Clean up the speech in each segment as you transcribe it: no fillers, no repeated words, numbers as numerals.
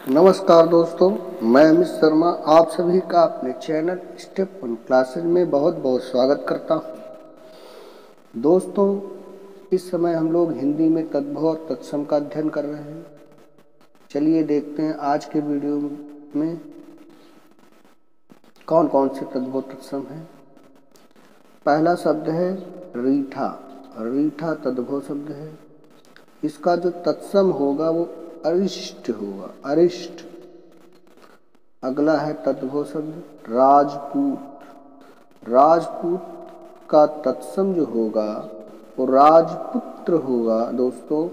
नमस्कार दोस्तों, मैं अमित शर्मा आप सभी का अपने चैनल स्टेप 1 क्लासेज में बहुत बहुत स्वागत करता हूं। दोस्तों, इस समय हम लोग हिंदी में तद्भव और तत्सम का अध्ययन कर रहे हैं। चलिए देखते हैं आज के वीडियो में कौन कौन से तद्भव तत्सम हैं। पहला शब्द है रीठा। रीठा तद्भव शब्द है। इसका जो तत्सम होगा वो अरिष्ट होगा, अरिष्ट। अगला है तद्भव शब्द राजपूत। राजपूत का तत्सम जो होगा वो राजपुत्र होगा दोस्तों।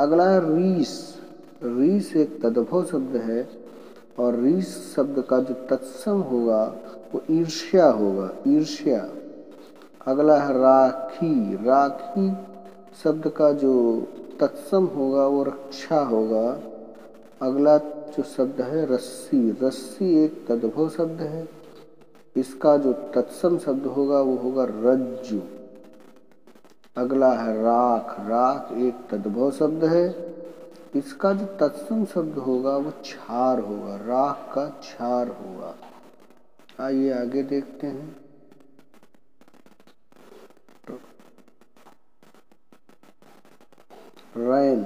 अगला है रीस। रीस एक तद्भव शब्द है और रीस शब्द का जो तत्सम होगा वो ईर्ष्या होगा, ईर्ष्या। अगला है राखी। राखी शब्द का जो तत्सम होगा वो रक्षा होगा। अगला जो शब्द है रस्सी। रस्सी एक तद्भव शब्द है। इसका जो तत्सम शब्द होगा वो होगा रज्जु। अगला है राख। राख एक तद्भव शब्द है। इसका जो तत्सम शब्द होगा वो छार होगा, राख का छार होगा। आइए आगे देखते हैं। रैन।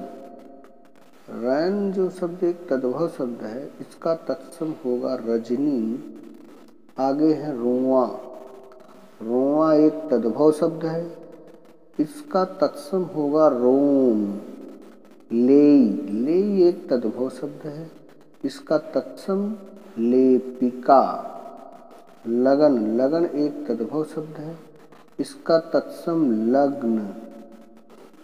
रैन जो शब्द एक तद्भव शब्द है, इसका तत्सम होगा रजनी। आगे है रोआ। रोआ एक तद्भव शब्द है। इसका तत्सम होगा रोम। लेई। लेई एक तद्भव शब्द है। इसका तत्सम लेपिका। लगन। लगन एक तद्भव शब्द है। इसका तत्सम लग्न।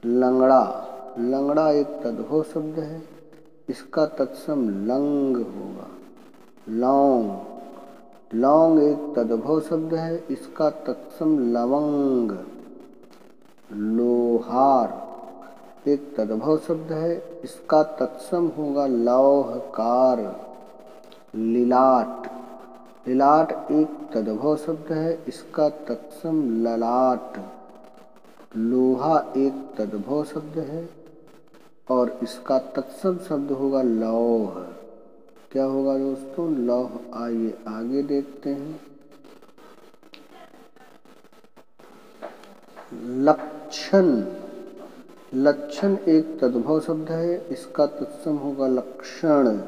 लंगड़ा। लंगड़ा एक तद्भव शब्द है। इसका तत्सम लंग होगा, लौंग। लौंग एक तद्भव शब्द है। इसका तत्सम लवंग। लोहार एक तद्भव शब्द है। इसका तत्सम होगा लौहकार। लिलाट। लिलाट एक तद्भव शब्द है। इसका तत्सम ललाट। लोहा एक तद्भव शब्द है और इसका तत्सम शब्द होगा लौह। क्या होगा दोस्तों? लौह। आइए आगे देखते हैं। लक्षण। लक्षण एक तद्भव शब्द है। इसका तत्सम होगा लक्षण।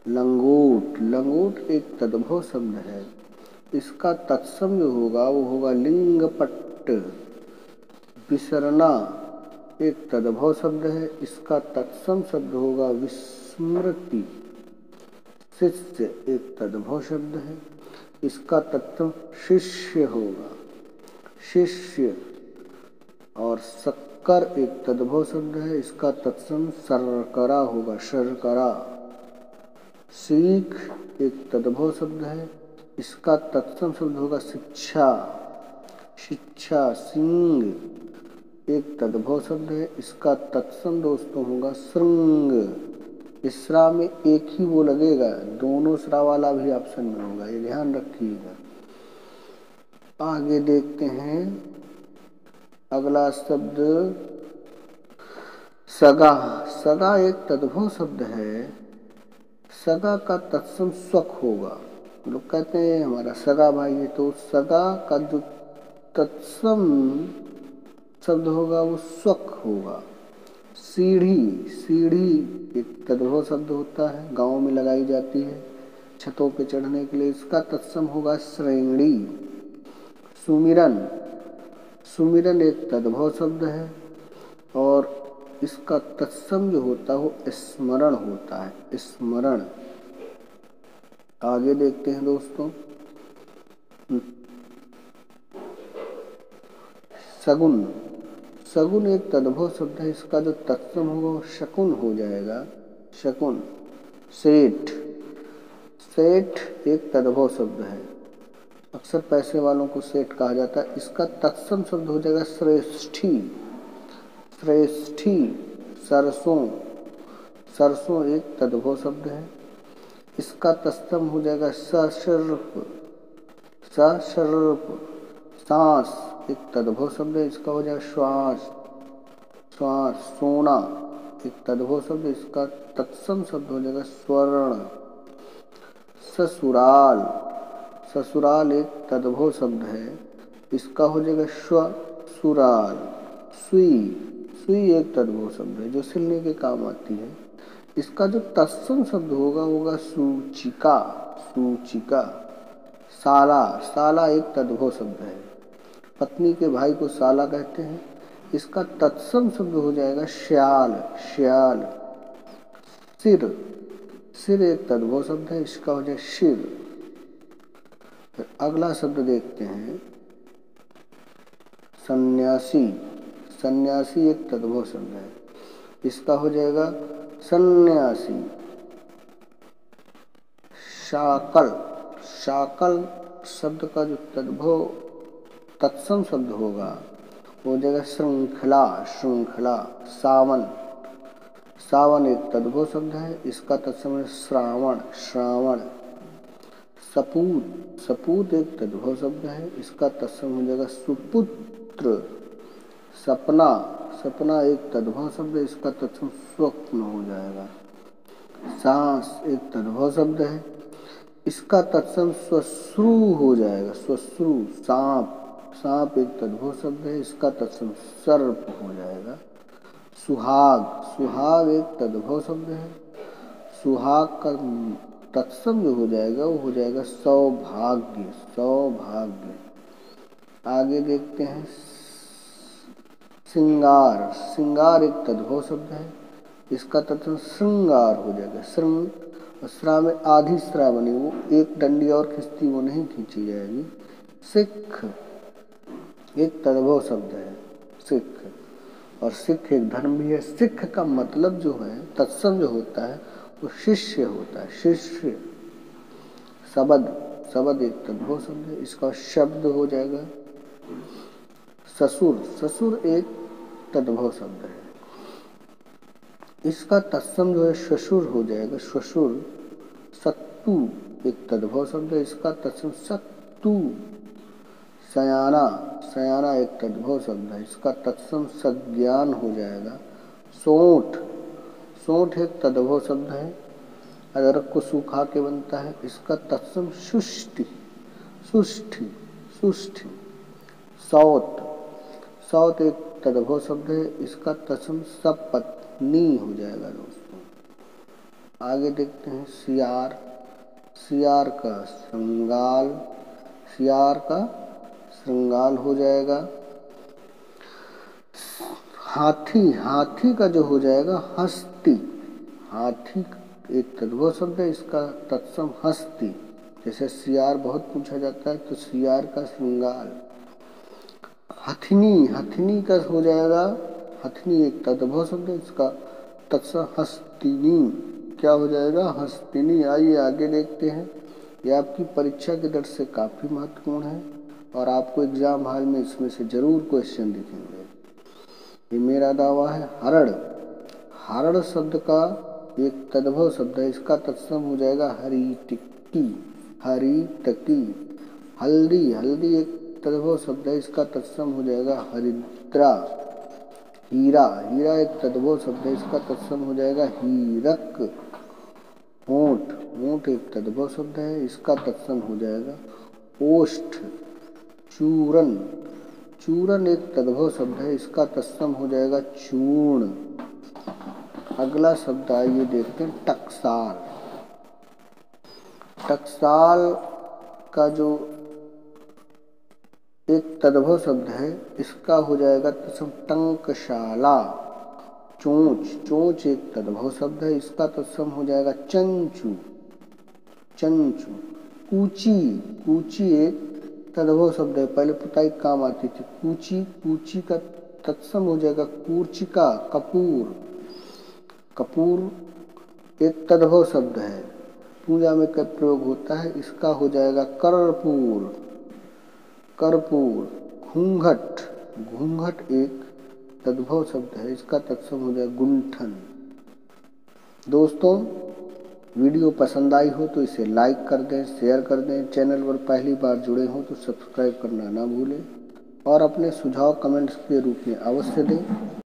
लंगोट। लंगोट एक तद्भव शब्द है। इसका तत्सम जो होगा वो होगा लिंगपट्ट। विसरना एक तद्भव शब्द है। इसका तत्सम शब्द होगा विस्मृति। शिष्य एक तद्भव शब्द है। इसका तत्सम शिष्य होगा, शिष्य। और शक्कर एक तद्भव शब्द है। इसका तत्सम शर्करा होगा, शर्करा। सीख एक तद्भव शब्द है। इसका तत्सम शब्द होगा शिक्षा, शिक्षा। सींग एक तद्भव शब्द है। इसका तत्सम दोस्तों होगा श्रृंग। इस श्रा में एक ही वो लगेगा, दोनों श्रा वाला भी ऑप्शन में होगा, ये ध्यान रखिएगा। आगे देखते हैं। अगला शब्द सगा। सगा एक तद्भव शब्द है। सगा का तत्सम स्वक होगा। लोग कहते हैं हमारा सगा भाई है, तो सगा का जो तत्सम शब्द होगा वो स्वक होगा। सीढ़ी। सीढ़ी एक तद्भव शब्द होता है, गांव में लगाई जाती है छतों पे चढ़ने के लिए। इसका तत्सम होगा श्रेणी। सुमिरन। सुमिरन एक तद्भव शब्द है और इसका तत्सम जो होता है वो स्मरण होता है, स्मरण। आगे देखते हैं दोस्तों। सगुन। सगुन एक तद्भव शब्द है। इसका जो तत्सम होगा वो शकुन हो जाएगा, शकुन। सेठ। सेठ एक तद्भव शब्द है। अक्सर पैसे वालों को सेठ कहा जाता है। इसका तत्सम शब्द हो जाएगा श्रेष्ठी, श्रेष्ठी। सरसों। सरसों एक तद्भव शब्द है। इसका तत्सम हो जाएगा सशर्प, सशर्प। सांस एक तद्भव शब्द है। इसका हो जाएगा श्वास, श्वास। सोना। एक तद्भव शब्द, इसका तत्सम शब्द हो जाएगा स्वर्ण। ससुराल, ससुराल एक तद्भव शब्द है, इसका हो जाएगा श्वसुराल। सुई, सुई एक तद्भव शब्द है जो सिलने के काम आती है, इसका जो तत्सम शब्द होगा सूचिका, सूचिका। साला, साला एक तद्भव शब्द है, पत्नी के भाई को साला कहते हैं, इसका तत्सम शब्द हो जाएगा श्याल, श्याल। सिर, सिर एक तद्भव शब्द है, इसका हो जाएगा शिर। फिर अगला शब्द देखते हैं सन्यासी, सन्यासी एक तद्भव शब्द है, इसका हो जाएगा सन्यासी। शाकल, शाकल शब्द का जो तद्भव तत्सम शब्द होगा वो हो जाएगा श्रृंखला, श्रृंखला। सावन, सावन एक तद्भव शब्द है, इसका तत्सम है श्रावण, श्रावण। सपूत, सपूत एक तद्भव शब्द है, इसका तत्सम हो जाएगा सुपुत्र। सपना, सपना एक तद्भव शब्द है, इसका तत्सम स्वप्न हो जाएगा। सांस एक तद्भव शब्द है, इसका तत्सम श्वश्रु हो जाएगा, श्वश्रु। सांप, सांप एक तद्भव शब्द है, इसका तत्सम सर्प हो जाएगा। सुहाग, सुहाग एक तद्भव शब्द है, सुहाग का तत्सम जो हो जाएगा वो हो जाएगा सौभाग्य, सौभाग्य। आगे देखते हैं सिंगार, सिंगार एक तद्भव शब्द है, इसका तत्सम श्रृंगार हो जाएगा। श्रृंग, श्रा में आधी श्रा बनी, वो एक डंडी और खिंचती वो नहीं खींची जाएगी। सिख एक तद्भव शब्द है, सिख, और सिख एक धर्म भी है। सिख का मतलब जो है तत्सम जो होता है वो शिष्य होता है, शिष्य। शबद, शबद एक तद्भव शब्द है, इसका शब्द हो जाएगा ससुर, ससुर एक तद्भव शब्द है, इसका तत्सम जो है श्वशुर हो जाएगा, श्वशुर। सत्तू एक तद्भव शब्द है, इसका तत्सम सत्तू। सयाना, सयाना एक तद्भव शब्द है, इसका तत्सम सज्ञान हो जाएगा। सोंठ, सोंठ एक तद्भव शब्द है, अदरक को सूखा के बनता है, इसका तत्सम सुष्टि, सुष्टि, सुष्टि। सौत, सौत एक तद्भव शब्द है, इसका तत्सम सपत्नी हो जाएगा दोस्तों। आगे देखते हैं सियार, सियार का श्रृंगाल, सियार का श्रृंगाल हो जाएगा। हाथी, हाथी का जो हो जाएगा हस्ती, हाथी एक तद्भव शब्द है, इसका तत्सम हस्ती। जैसे सियार बहुत पूछा जाता है तो सियार का श्रृंगाल। हथिनी, हथिनी का हो जाएगा, हथिनी एक तद्भव शब्द है, इसका तत्सम हस्तिनी क्या हो जाएगा, हस्तिनी। आइए आगे देखते हैं, यह आपकी परीक्षा की दृष्टि से काफी महत्वपूर्ण है और आपको एग्जाम हॉल में इसमें से जरूर क्वेश्चन दिखेंगे। ये मेरा दावा है। हरड़, हरड़ शब्द का एक तद्भव शब्द है, इसका तत्सम हो जाएगा हरी टिक्की, हरी टकी। हल्दी, हल्दी एक तद्भव शब्द है, इसका तत्सम हो जाएगा हरिद्रा। हीरा, हीरा एक तद्भव शब्द है, इसका तत्सम हो जाएगा हीरक। होंठ, होंठ एक तद्भव शब्द है, इसका तत्सम हो जाएगा ओष्ठ। चूरन, चूरन एक तद्भव शब्द है, इसका तत्सम हो जाएगा चूर्ण। अगला शब्द आइए देखते हैं टकसाल। टकसाल का जो एक तद्भव शब्द है, इसका हो जाएगा तत्सम टंकशाला। चोंच, चोंच एक तद्भव शब्द है, इसका तत्सम हो जाएगा चंचू, चंचू। कूची, कूची एक तद्भव शब्द है, पहले पुताई काम आती थी। कूची, कूची का तत्सम हो जाएगा कूर्चिका। कपूर, कपूर एक तद्भव शब्द है, पूजा में कब प्रयोग होता है, इसका हो जाएगा कर्पूर, कर्पूर। घूंघट, घूंघट एक तद्भव शब्द है, इसका तत्सम हो जाएगा गुंठन। दोस्तों वीडियो पसंद आई हो तो इसे लाइक कर दें, शेयर कर दें। चैनल पर पहली बार जुड़े हो तो सब्सक्राइब करना ना भूलें और अपने सुझाव कमेंट्स के रूप में अवश्य दें।